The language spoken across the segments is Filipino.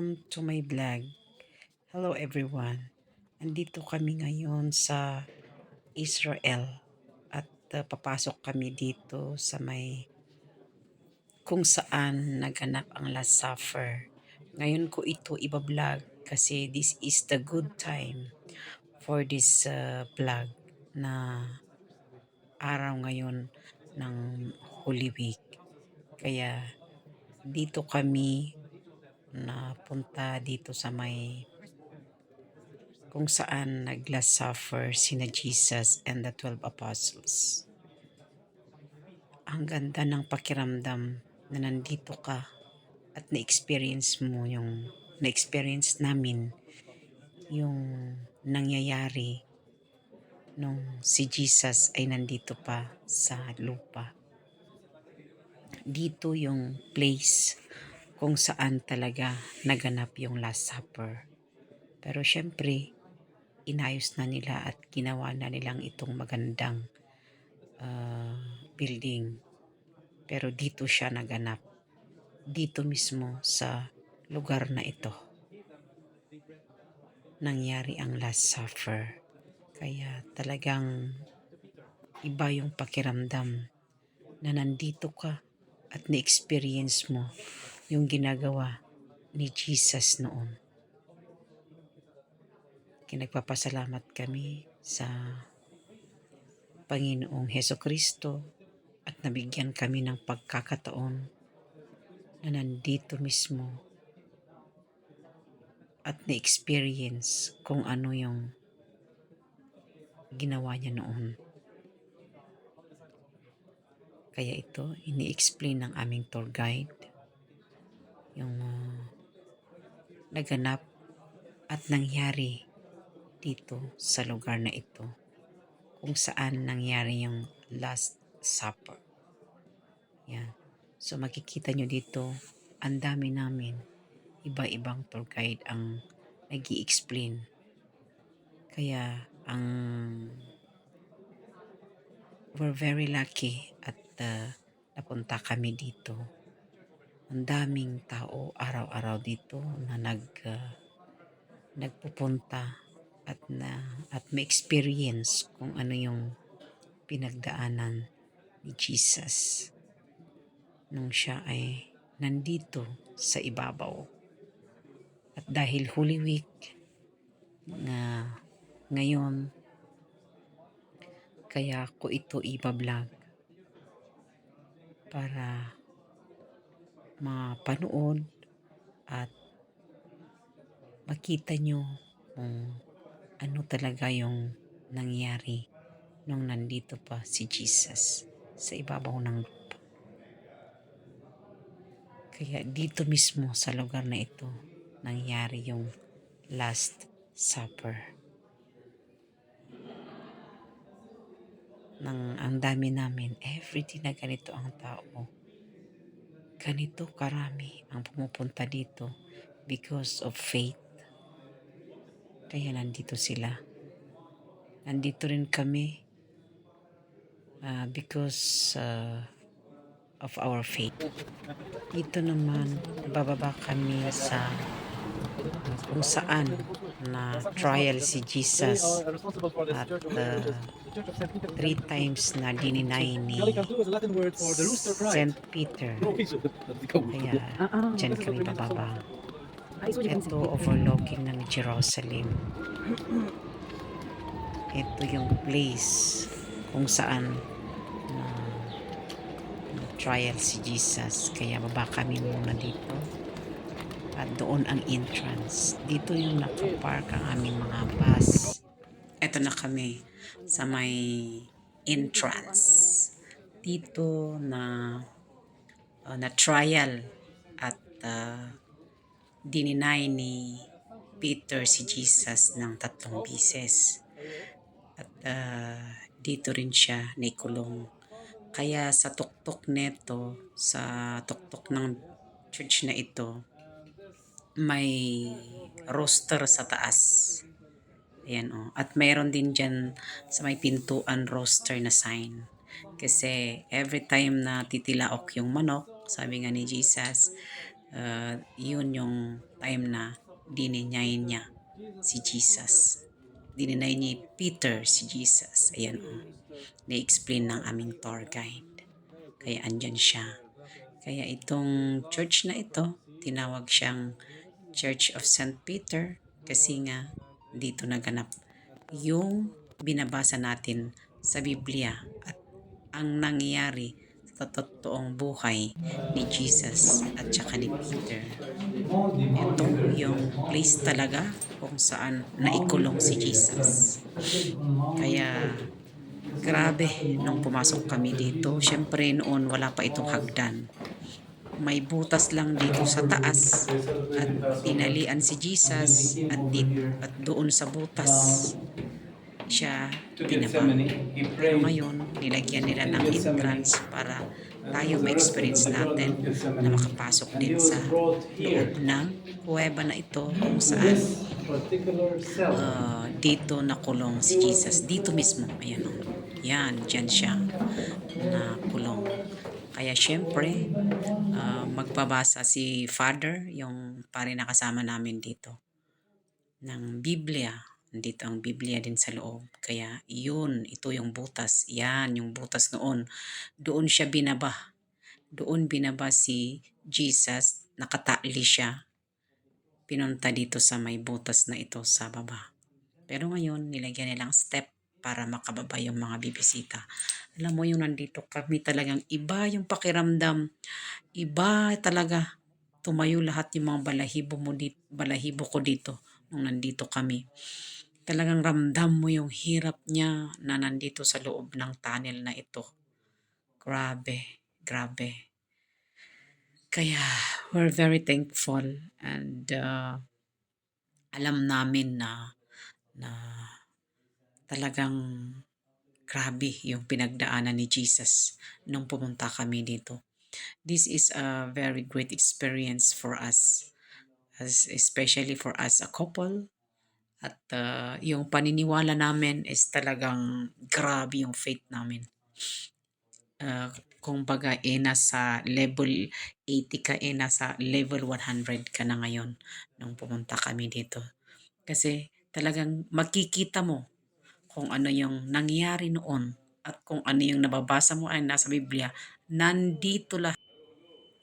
Welcome to my vlog. Hello everyone. Andito kami ngayon sa Israel at papasok kami dito sa may kung saan naganap ang Last Supper. Ngayon ko ito ibablog kasi this is the good time for this vlog na araw ngayon ng Holy Week. Kaya dito kami napunta dito sa may kung saan nag-last supper sina Jesus and the 12 apostles. Ang ganda ng pakiramdam na nandito ka at na-experience mo yung na-experience namin yung nangyayari nung si Jesus ay nandito pa sa lupa. Dito yung place kung saan talaga naganap yung Last Supper. Pero syempre, inayos na nila at ginawa na nilang itong magandang building. Pero dito siya naganap. Dito mismo sa lugar na ito. Nangyari ang Last Supper. Kaya talagang iba yung pakiramdam na nandito ka at na-experience mo yung ginagawa ni Jesus noon. Nagpapasalamat kami sa Panginoong Hesukristo at nabigyan kami ng pagkakataon na nandito mismo at na-experience kung ano yung ginawa niya noon. Kaya ito, ini-explain ng aming tour guide yung naganap at nangyari dito sa lugar na ito kung saan nangyari yung Last Supper. Yan. So makikita nyo dito, ang dami namin, iba-ibang tour guide ang nag-i-explain. Kaya we're very lucky at napunta kami dito. Ang daming tao araw-araw dito na nagpupunta at may experience kung ano yung pinagdaanan ni Jesus nung siya ay nandito sa ibabaw. At dahil Holy Week na ngayon, kaya ko ito iba-vlog para mapanood at makita nyo kung ano talaga yung nangyari nung nandito pa si Jesus sa ibabaw ng lupa. Kaya dito mismo sa lugar na ito nangyari yung Last Supper. Ang dami namin, everyday na ganito ang tao. Ganito karami ang pumupunta dito because of faith. Kaya nandito sila. Nandito rin kami because of our faith. Dito naman, bababa kami sa kung saan na trial si Jesus at 3 times na dininay ni St. Peter. Kaya dyan kami bababa. Ito overlooking ng Jerusalem. Ito yung place kung saan trial si Jesus. Kaya baba kami muna dito. At doon ang entrance. Dito yung nakapark ang aming mga bus. Ito na kami sa may entrance. Dito na trial at dininay ni Peter si Jesus ng 3 beses. At dito rin siya naikulong. Kaya sa tuktok neto, sa tuktok ng church na ito, may roster sa taas. Ayan o. At mayroon din dyan sa may pintuan roster na sign. Kasi every time na titilaok yung manok, sabi nga ni Jesus, Yun yung time na dininay niya si Jesus. Dininay ni Peter si Jesus. Ayan na-explain ng aming tour guide. Kaya andyan siya. Kaya itong church na ito, tinawag siyang Church of St. Peter kasi nga dito naganap yung binabasa natin sa Biblia at ang nangyayari sa totoong buhay ni Jesus at saka ni Peter. Ito yung place talaga kung saan naikulong si Jesus. Kaya grabe nung pumasok kami dito. Syempre noon wala pa itong hagdan. May butas lang dito sa taas at tinalian si Jesus at doon sa butas siya binaba. Pero ngayon, nilagyan nila ng entrance para tayo ma-experience natin na makapasok din sa loob ng kuweba na ito kung saan dito nakulong si Jesus. Dito mismo, ayan o. Yan, dyan siya nakulong. Kaya syempre, magbabasa si Father, yung pare na kasama namin dito, ng Biblia. Nandito ang Biblia din sa loob. Kaya ito yung butas. Yan, yung butas noon. Doon siya binaba. Doon binaba si Jesus. Nakatali siya. Pinunta dito sa may butas na ito sa baba. Pero ngayon, nilagyan nilang step para makababa yung mga bibisita. Alam mo yung nandito kami talagang iba yung pakiramdam. Iba talaga. Tumayo lahat yung mga balahibo ko dito nung nandito kami. Talagang ramdam mo yung hirap niya na nandito sa loob ng tunnel na ito. Grabe, grabe. Kaya we're very thankful and alam namin na talagang grabe yung pinagdaanan ni Jesus nung pumunta kami dito. This is a very great experience for us, especially for us a couple. At yung paniniwala namin is talagang grabe yung faith namin. Kung baga nasa level 80 ka, nasa level 100 ka na ngayon nung pumunta kami dito. Kasi talagang makikita mo kung ano yung nangyari noon at kung ano yung nababasa mo ay nasa Biblia, nandito lahat.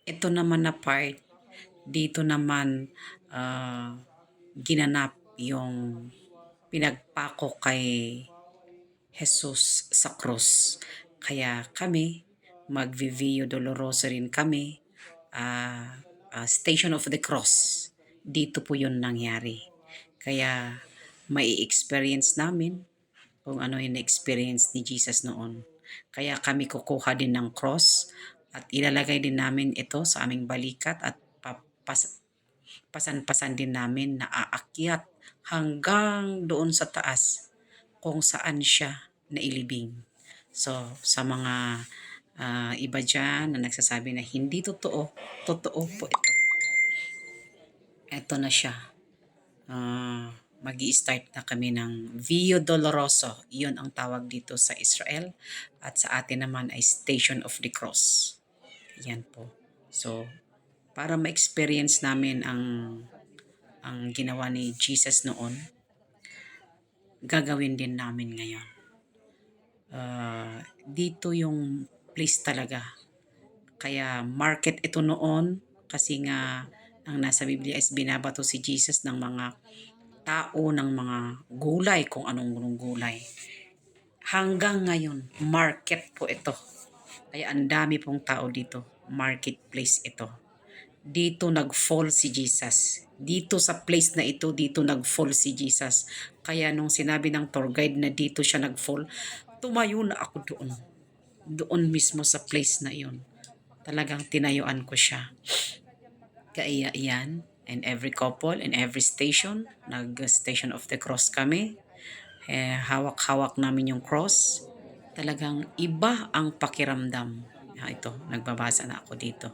Ito naman na part, dito naman ginanap yung pinagpako kay Jesus sa cross. Kaya kami, mag-Via Dolorosa rin kami, Station of the Cross. Dito po yun nangyari. Kaya may experience namin kung ano yung experience ni Jesus noon. Kaya kami kukuha din ng cross at ilalagay din namin ito sa aming balikat at pasan-pasan din namin na aakyat hanggang doon sa taas kung saan siya nailibing. So, sa mga iba dyan na nagsasabi na hindi totoo, totoo po ito. Ito na siya. Mag-i-start na kami ng Via Doloroso. Iyon ang tawag dito sa Israel. At sa atin naman ay Station of the Cross. Yan po. So, para ma-experience namin ang ginawa ni Jesus noon, gagawin din namin ngayon. Dito yung place talaga. Kaya market ito noon kasi nga ang nasa Biblia is binabato si Jesus ng mga tao, ng mga gulay, kung anong gulay. Hanggang ngayon, market po ito. Kaya ang dami pong tao dito. Marketplace ito. Dito nag-fall si Jesus. Dito sa place na ito, dito nag-fall si Jesus. Kaya nung sinabi ng tour guide na dito siya nag-fall, tumayo na ako doon. Doon mismo sa place na iyon. Talagang tinayuan ko siya. Kaya yan, and every couple, and every station, nag-Station of the Cross kami. Hawak-hawak namin yung cross. Talagang iba ang pakiramdam. Ito, nagbabasa na ako dito.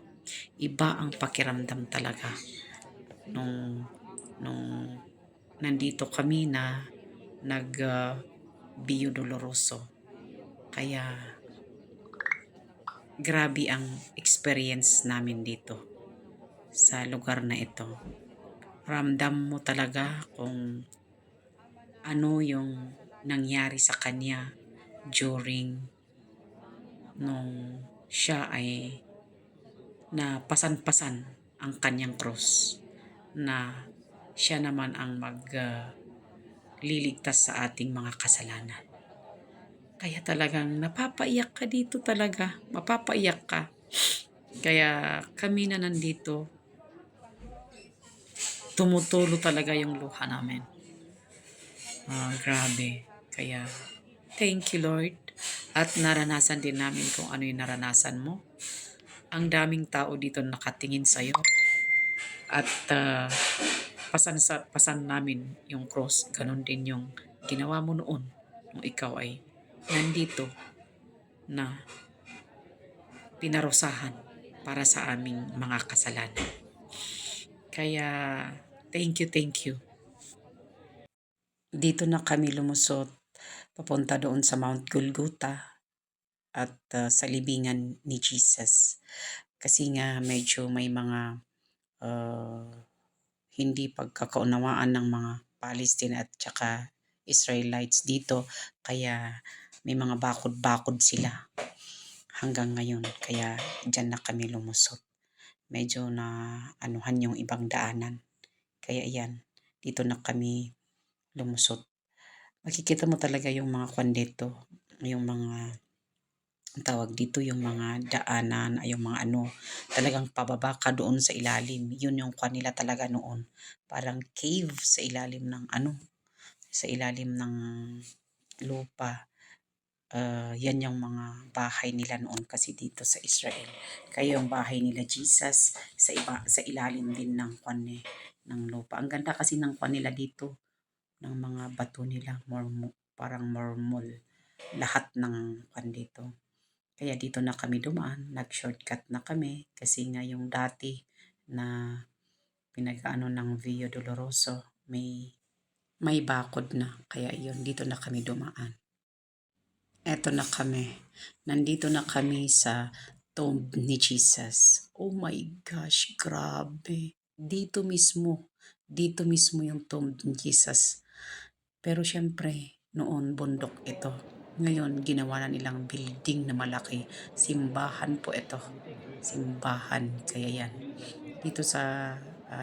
Iba ang pakiramdam talaga nung nandito kami na Via Doloroso. Kaya grabe ang experience namin dito. sa lugar na ito. Ramdam mo talaga kung ano yung nangyari sa kanya during nung siya ay napasan-pasan ang kanyang cross, na siya naman ang liligtas sa ating mga kasalanan. Kaya talagang napapaiyak ka dito talaga, mapapaiyak ka. Kaya kami na nandito, tumutulo talaga yung luha namin. Grabe. Kaya thank you Lord. At naranasan din namin kung ano yung naranasan mo. Ang daming tao dito nakatingin sa'yo. At pasan namin yung cross. Ganon din yung ginawa mo noon nung ikaw ay nandito na pinarusahan para sa aming mga kasalanan. Kaya thank you. Dito na kami lumusot papunta doon sa Mount Golgotha at sa libingan ni Jesus. Kasi nga medyo may mga hindi pagkakaunawaan ng mga Palestine at saka Israelites dito. Kaya may mga bakod-bakod sila hanggang ngayon. Kaya dyan na kami lumusot. Medyo na anuhan yung ibang daanan. Kaya yan, dito na kami lumusot. Makikita mo talaga yung mga kwan dito, yung mga tawag dito, yung mga daanan, ay yung mga ano, talagang pababa ka doon sa ilalim. Yun yung kwan nila talaga noon. Parang cave sa ilalim ng ano, sa ilalim ng lupa. Yan yung mga bahay nila noon kasi dito sa Israel. Kaya yung bahay nila Jesus sa ilalim din ng kwan ng lupa. Ang ganda kasi ng kwan nila dito, ng mga bato nila, parang marmol. Lahat ng kwan dito. Kaya dito na kami dumaan, nag-shortcut na kami kasi nga yung dati na pinag-ano ng Via Doloroso, may bakod na. Kaya yun, dito na kami dumaan. Eto na kami. Nandito na kami sa tomb ni Jesus. Oh my gosh, grabe. Dito mismo yung tomb ni Jesus. Pero syempre, noon bundok ito. Ngayon, ginawa na nilang building na malaki. Simbahan po ito. Simbahan. Kaya yan. Dito sa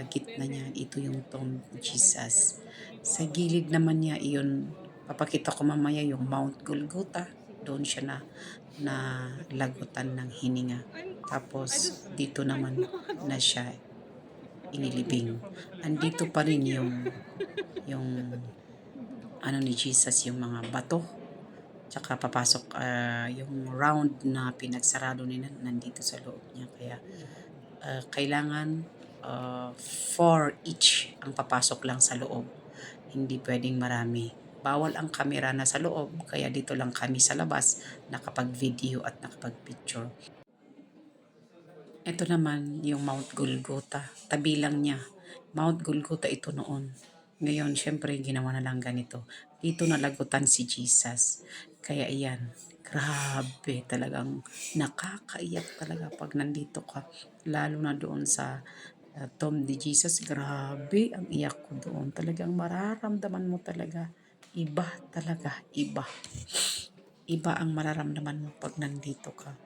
gitna niya, ito yung tomb ni Jesus. Sa gilid naman niya, iyon, papakita ko mamaya yung Mount Golgotha. Doon siya na lagutan ng hininga. Tapos, dito naman na siya inilibing. Andito pa rin yung ano ni Jesus, yung mga bato, tsaka papasok yung round na pinagsarado nila nandito sa loob niya. Kaya kailangan 4 each ang papasok lang sa loob, hindi pwedeng marami. Bawal ang kamera na sa loob, kaya dito lang kami sa labas nakapag-video at nakapag-picture. Ito naman yung Mount Golgotha, tabi lang niya. Mount Golgotha ito noon. Ngayon, syempre, ginawa na lang ganito. Dito nalagutan si Jesus. Kaya iyan, grabe, talagang nakakaiyak talaga pag nandito ka. Lalo na doon sa tomb ni Jesus, grabe ang iyak ko doon. Talagang mararamdaman mo talaga. Iba talaga, iba. Iba ang mararamdaman mo pag nandito ka.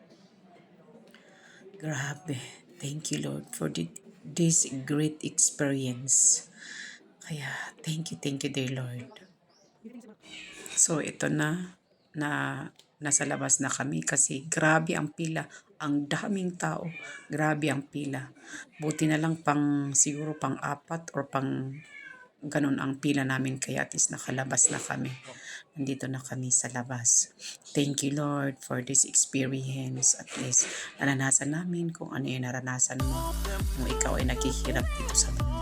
Grabe. Thank you Lord for this great experience. Kaya thank you dear Lord. So ito na nasa labas na kami kasi grabe ang pila. Ang daming tao. Grabe ang pila. Buti na lang siguro pang 4 or pang ganun ang pila namin, kaya at least nakalabas na kami. Nandito na kami sa labas. Thank you Lord for this experience. At least naranasan namin kung ano yung naranasan mo kung ikaw ay naghihirap dito sa mundo.